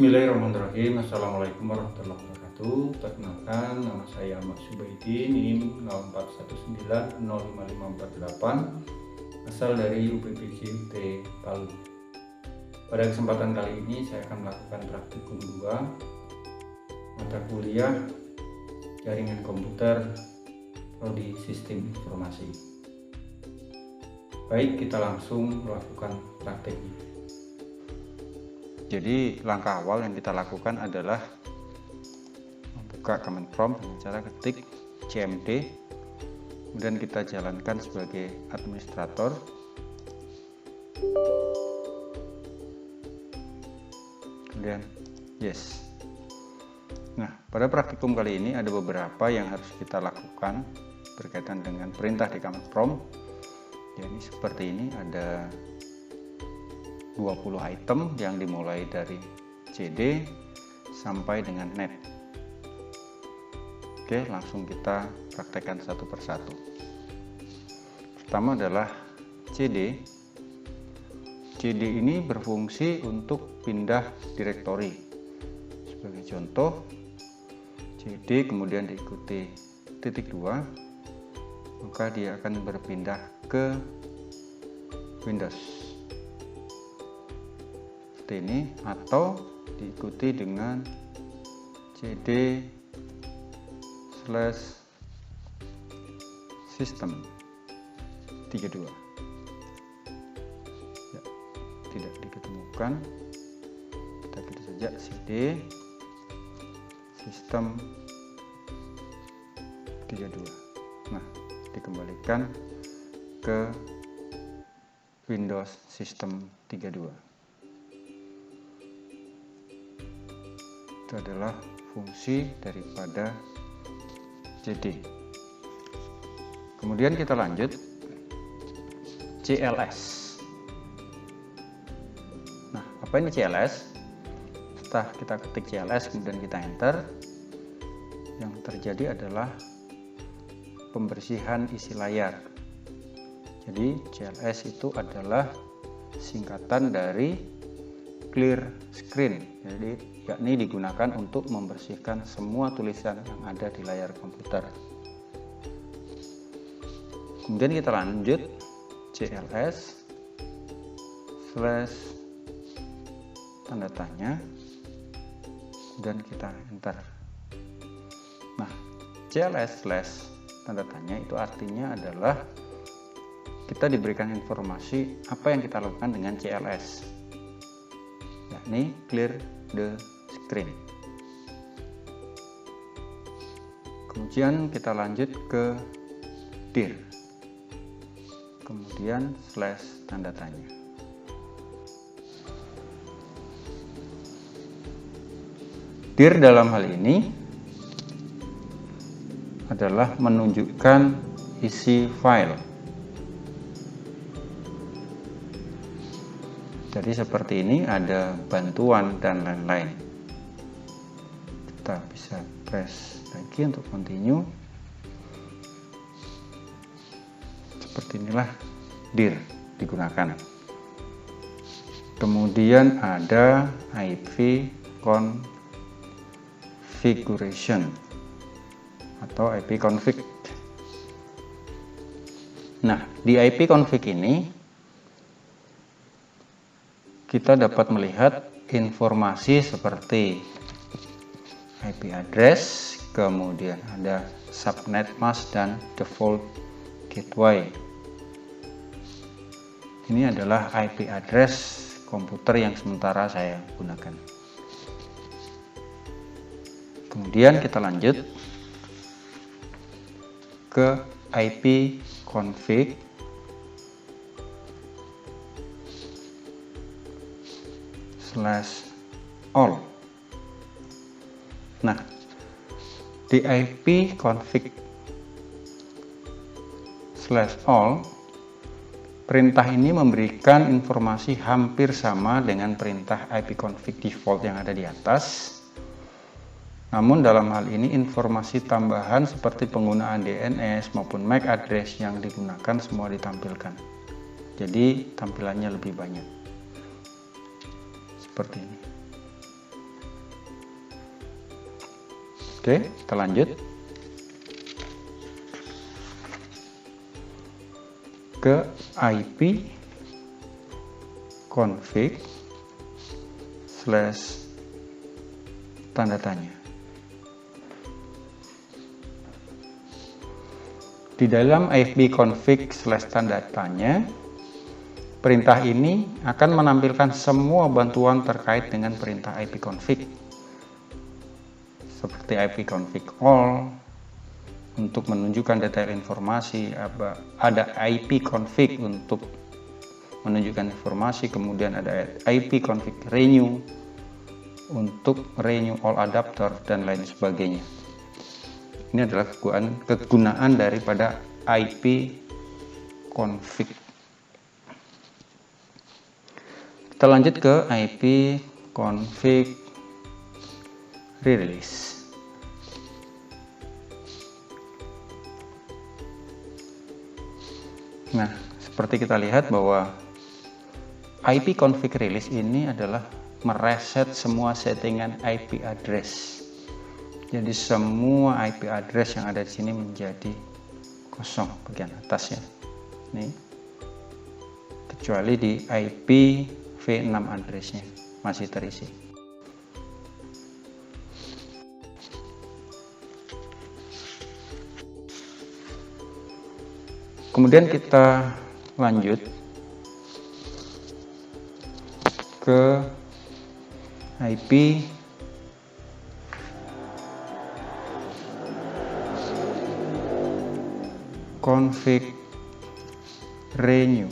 Bismillahirrahmanirrahim. Assalamualaikum warahmatullahi wabarakatuh. Perkenalkan, nama saya Ahmad Subaidi, NIM 0419055548, asal dari UPPJ UT Palu. Pada kesempatan kali ini saya akan melakukan praktikum 2 mata kuliah Jaringan Komputer Prodi Sistem Informasi. Baik, kita langsung melakukan prakteknya. Jadi langkah awal yang kita lakukan adalah membuka command prompt dengan cara ketik cmd, kemudian kita jalankan sebagai administrator. Kemudian yes. Nah, pada praktikum kali ini ada beberapa yang harus kita lakukan berkaitan dengan perintah di command prompt. Ya, ini seperti ini, ada 20 item yang dimulai dari CD sampai dengan net. Oke, langsung kita praktekkan satu persatu. Pertama adalah CD. CD ini berfungsi untuk pindah direktori. Sebagai contoh, CD kemudian diikuti titik 2, maka dia akan berpindah ke Windows ini, atau diikuti dengan cd/system 32. Ya, tidak diketemukan, kita ketik saja cd system 32. Nah, dikembalikan ke Windows System 32. Itu adalah fungsi daripada CD. Kemudian kita lanjut CLS. Nah, apa ini CLS? Setelah kita ketik CLS kemudian kita enter, yang terjadi adalah pembersihan isi layar. Jadi CLS itu adalah singkatan dari clear screen, jadi yakni digunakan untuk membersihkan semua tulisan yang ada di layar komputer. Kemudian kita lanjut CLS / tanda tanya dan kita enter. Nah, CLS / tanda tanya itu artinya adalah kita diberikan informasi apa yang kita lakukan dengan CLS, yakni clear the screen. Kemudian kita lanjut ke dir, kemudian / tanda tanya. Dir dalam hal ini adalah menunjukkan isi file. Jadi seperti ini, ada bantuan dan lain-lain. Kita bisa press lagi untuk continue. Seperti inilah dir digunakan. Kemudian ada IP configuration atau IP config. Nah, di IP config ini kita dapat melihat informasi seperti IP address, kemudian ada subnet mask dan default gateway. Ini adalah IP address komputer yang sementara saya gunakan. Kemudian kita lanjut ke IP config /all. Nah, di IP config /all, perintah ini memberikan informasi hampir sama dengan perintah IP config default yang ada di atas. Namun dalam hal ini informasi tambahan seperti penggunaan DNS maupun MAC address yang digunakan semua ditampilkan. Jadi tampilannya lebih banyak. Seperti ini. Oke, kita lanjut ke IP config / tanda tanya. Di dalam IP config / tanda tanya, perintah ini akan menampilkan semua bantuan terkait dengan perintah IP config, seperti IP config all untuk menunjukkan detail informasi, ada IP config untuk menunjukkan informasi, kemudian ada IP config renew untuk renew all adapter dan lain sebagainya. Ini adalah kegunaan daripada IP config. Kita lanjut ke IP config release. Nah, seperti kita lihat bahwa IP config release ini adalah mereset semua settingan IP address. Jadi semua IP address yang ada di sini menjadi kosong bagian atas ya. Nih. Kecuali di IP V6 addressnya masih terisi. Kemudian kita lanjut ke IP config renew.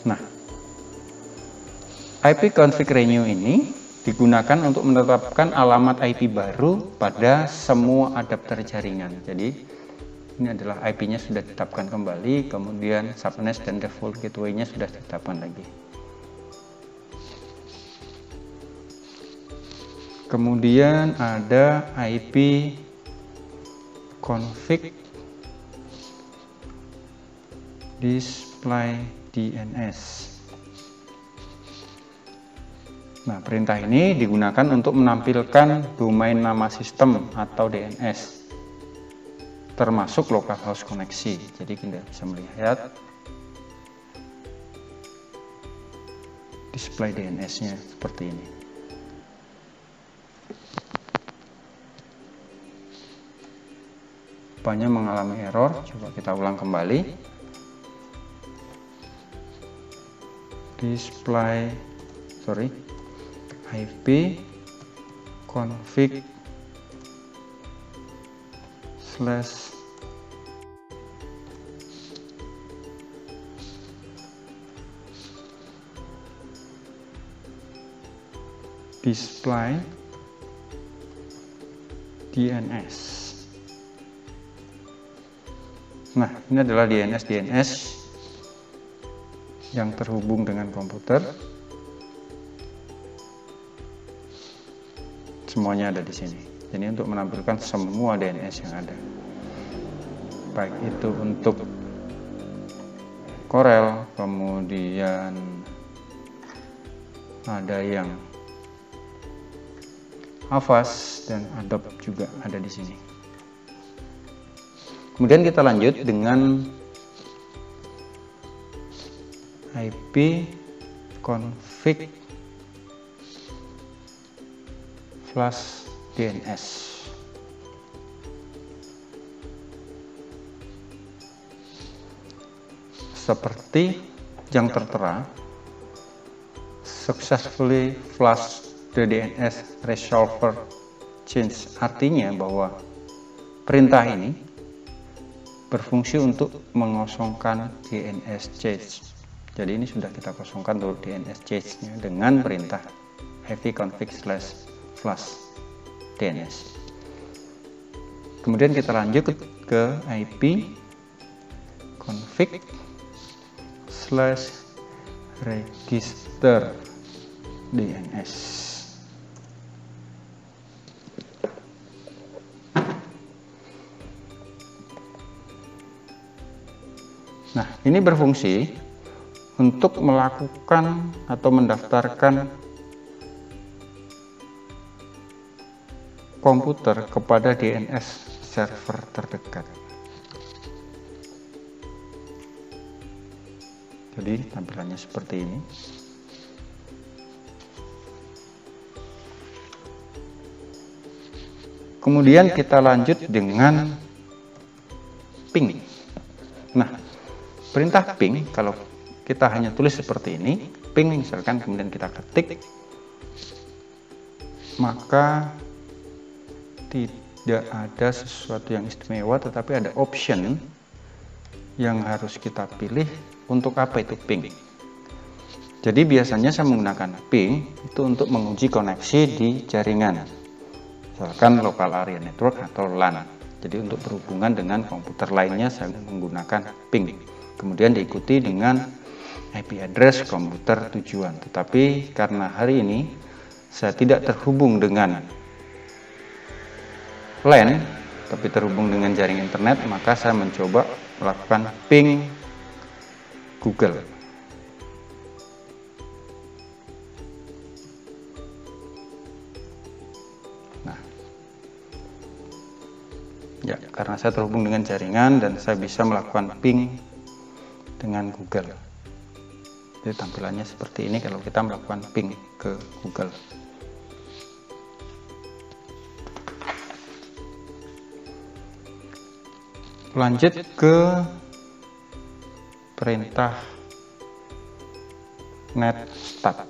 Nah, IP config renew ini digunakan untuk menetapkan alamat IP baru pada semua adapter jaringan. Jadi ini adalah IP-nya sudah ditetapkan kembali, kemudian subnet dan default gateway-nya sudah ditetapkan lagi. Kemudian ada IP config display DNS. Nah, perintah ini digunakan untuk menampilkan domain nama sistem atau DNS, termasuk localhost koneksi. Jadi kita bisa melihat display DNS-nya seperti ini. Rupanya mengalami error. Coba kita ulang kembali. IP config / display DNS. Nah, ini adalah DNS yang terhubung dengan komputer. Semuanya ada di sini. Jadi untuk menampilkan semua DNS yang ada, baik itu untuk Corel, kemudian ada yang Avast dan Adobe juga ada di sini. Kemudian kita lanjut dengan IP config flash DNS. Seperti yang tertera, successfully flash the DNS resolver change, artinya bahwa perintah ini berfungsi untuk mengosongkan DNS change. Jadi ini sudah kita kosongkan untuk DNS change-nya dengan perintah IP config / flash DNS. Kemudian kita lanjut ke IP config / register DNS. Nah, ini berfungsi untuk melakukan atau mendaftarkan komputer kepada DNS server terdekat. Jadi tampilannya seperti ini. Kemudian kita lanjut dengan ping. Nah, perintah ping kalau kita hanya tulis seperti ini, ping misalkan, kemudian kita ketik, maka tidak ada sesuatu yang istimewa, tetapi ada option yang harus kita pilih. Untuk apa itu ping? Jadi biasanya saya menggunakan ping itu untuk menguji koneksi di jaringan, misalkan local area network atau LAN. Jadi untuk berhubungan dengan komputer lainnya saya menggunakan ping. Kemudian diikuti dengan IP address komputer tujuan. Tetapi karena hari ini saya tidak terhubung dengan LAN, tapi terhubung dengan jaringan internet, maka saya mencoba melakukan ping Google. Nah, ya, karena saya terhubung dengan jaringan dan saya bisa melakukan ping dengan Google. Jadi tampilannya seperti ini kalau kita melakukan ping ke Google. Lanjut ke perintah netstart.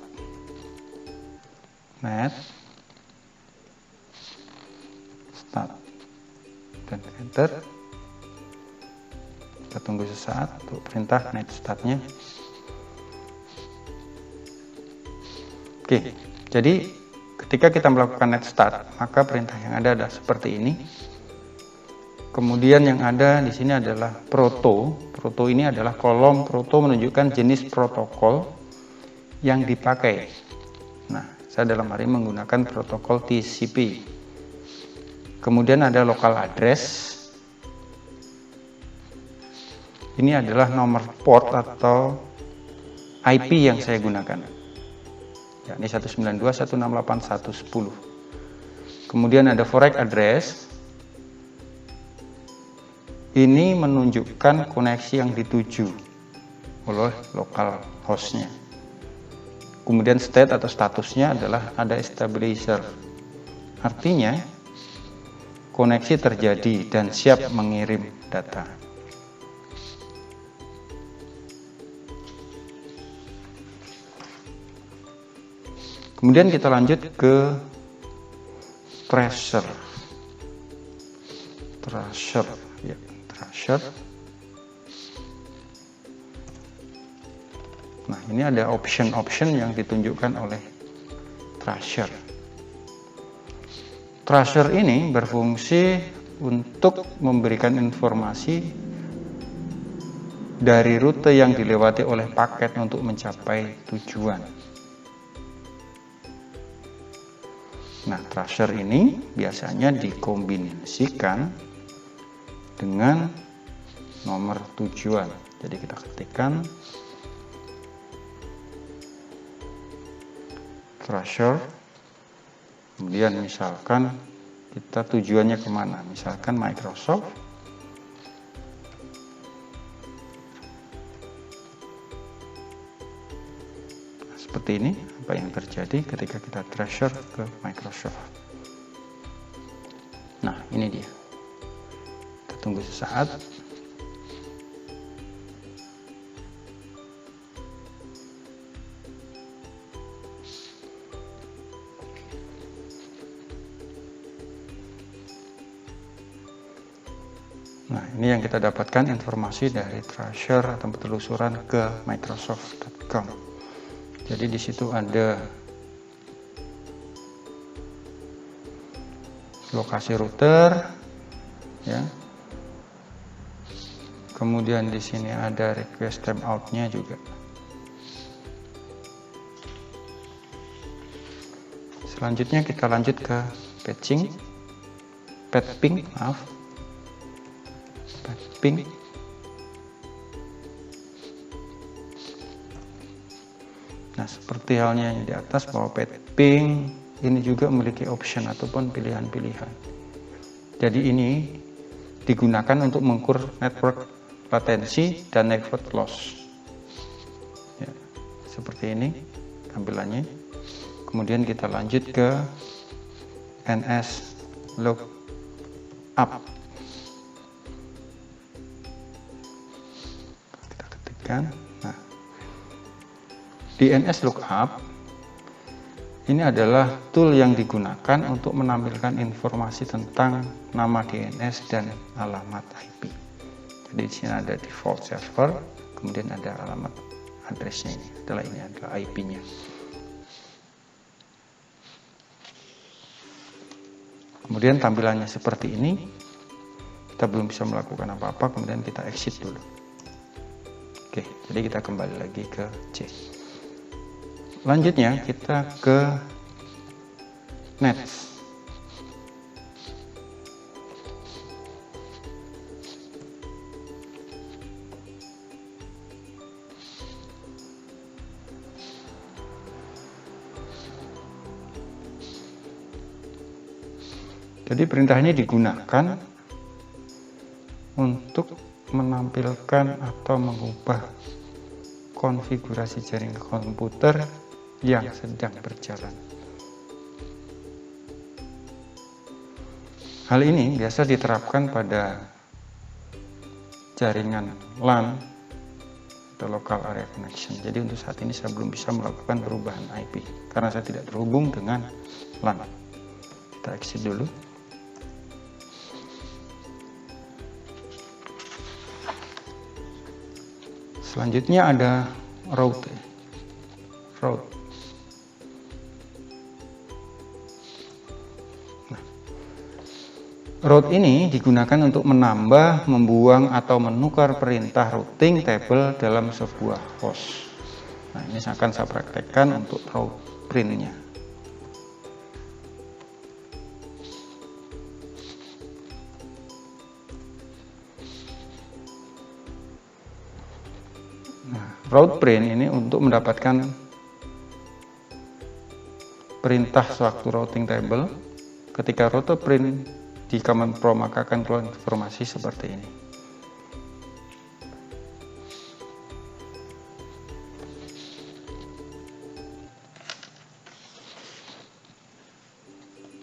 Net start dan enter. Kita tunggu sesaat untuk perintah netstartnya. Oke, jadi ketika kita melakukan netstart, maka perintah yang ada adalah seperti ini. Kemudian yang ada di sini adalah proto. Proto ini adalah kolom proto menunjukkan jenis protokol yang dipakai. Nah, saya dalam hari ini menggunakan protokol TCP. Kemudian ada local address. Ini adalah nomor port atau IP yang saya gunakan. Yakni 192.168.110. Kemudian ada forek address. Ini menunjukkan koneksi yang dituju oleh lokal hostnya. Kemudian state atau statusnya adalah ada stabilizer. Artinya koneksi terjadi dan siap mengirim data. Kemudian kita lanjut ke tracer. Ya. Nah, ini ada option-option yang ditunjukkan oleh tracer. Tracer ini berfungsi untuk memberikan informasi dari rute yang dilewati oleh paket untuk mencapai tujuan. Nah, tracer ini biasanya dikombinasikan dengan nomor tujuan. Jadi kita ketikkan tracer, kemudian misalkan kita tujuannya kemana, misalkan Microsoft. Nah, seperti ini apa yang terjadi ketika kita tracer ke Microsoft. Nah, ini dia. Tunggu sesaat. Nah, ini yang kita dapatkan informasi dari tracer atau penelusuran ke Microsoft.com. Jadi di situ ada lokasi router, ya. Kemudian di sini ada request timeout-nya juga. Selanjutnya kita lanjut ke patching, ping. Nah, seperti halnya yang di atas bahwa ping ini juga memiliki option ataupun pilihan-pilihan. Jadi ini digunakan untuk mengukur network latensi dan network loss. Ya, seperti ini tampilannya. Kemudian kita lanjut ke NS lookup. Kita ketikkan. Nah, di NS lookup ini adalah tool yang digunakan untuk menampilkan informasi tentang nama DNS dan alamat IP. Jadi di sini ada default server, kemudian ada alamat addressnya ini adalah IP-nya. Kemudian tampilannya seperti ini. Kita belum bisa melakukan apa-apa, kemudian kita exit dulu. Oke, jadi kita kembali lagi ke C. Lanjutnya kita ke Nets. Jadi perintah ini digunakan untuk menampilkan atau mengubah konfigurasi jaringan komputer yang sedang berjalan. Hal ini biasa diterapkan pada jaringan LAN atau local area connection. Jadi untuk saat ini saya belum bisa melakukan perubahan IP karena saya tidak terhubung dengan LAN. Kita exit dulu. Selanjutnya ada route. Route ini digunakan untuk menambah, membuang, atau menukar perintah routing table dalam sebuah host. Nah, ini akan saya praktekkan untuk route print-nya. Nah, route print ini untuk mendapatkan perintah sewaktu routing table. Ketika route print di command prompt maka akan keluar informasi seperti ini.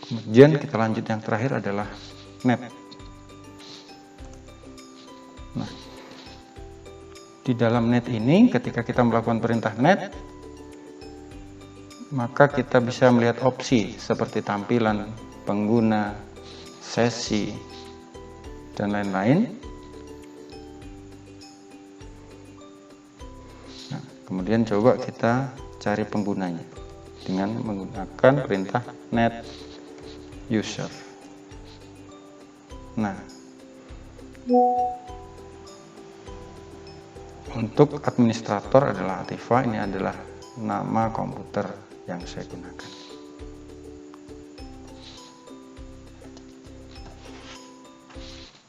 Kemudian kita lanjut yang terakhir adalah net. Nah, di dalam net ini ketika kita melakukan perintah net, maka kita bisa melihat opsi seperti tampilan pengguna, sesi, dan lain-lain. Nah, kemudian coba kita cari penggunanya dengan menggunakan perintah net user. Nah, untuk administrator adalah Ativa, ini adalah nama komputer yang saya gunakan.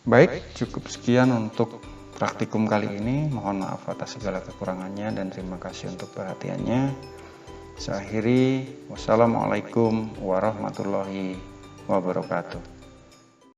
Baik, cukup sekian untuk praktikum kali ini. Mohon maaf atas segala kekurangannya dan terima kasih untuk perhatiannya. Saya akhiri, wassalamualaikum warahmatullahi wabarakatuh.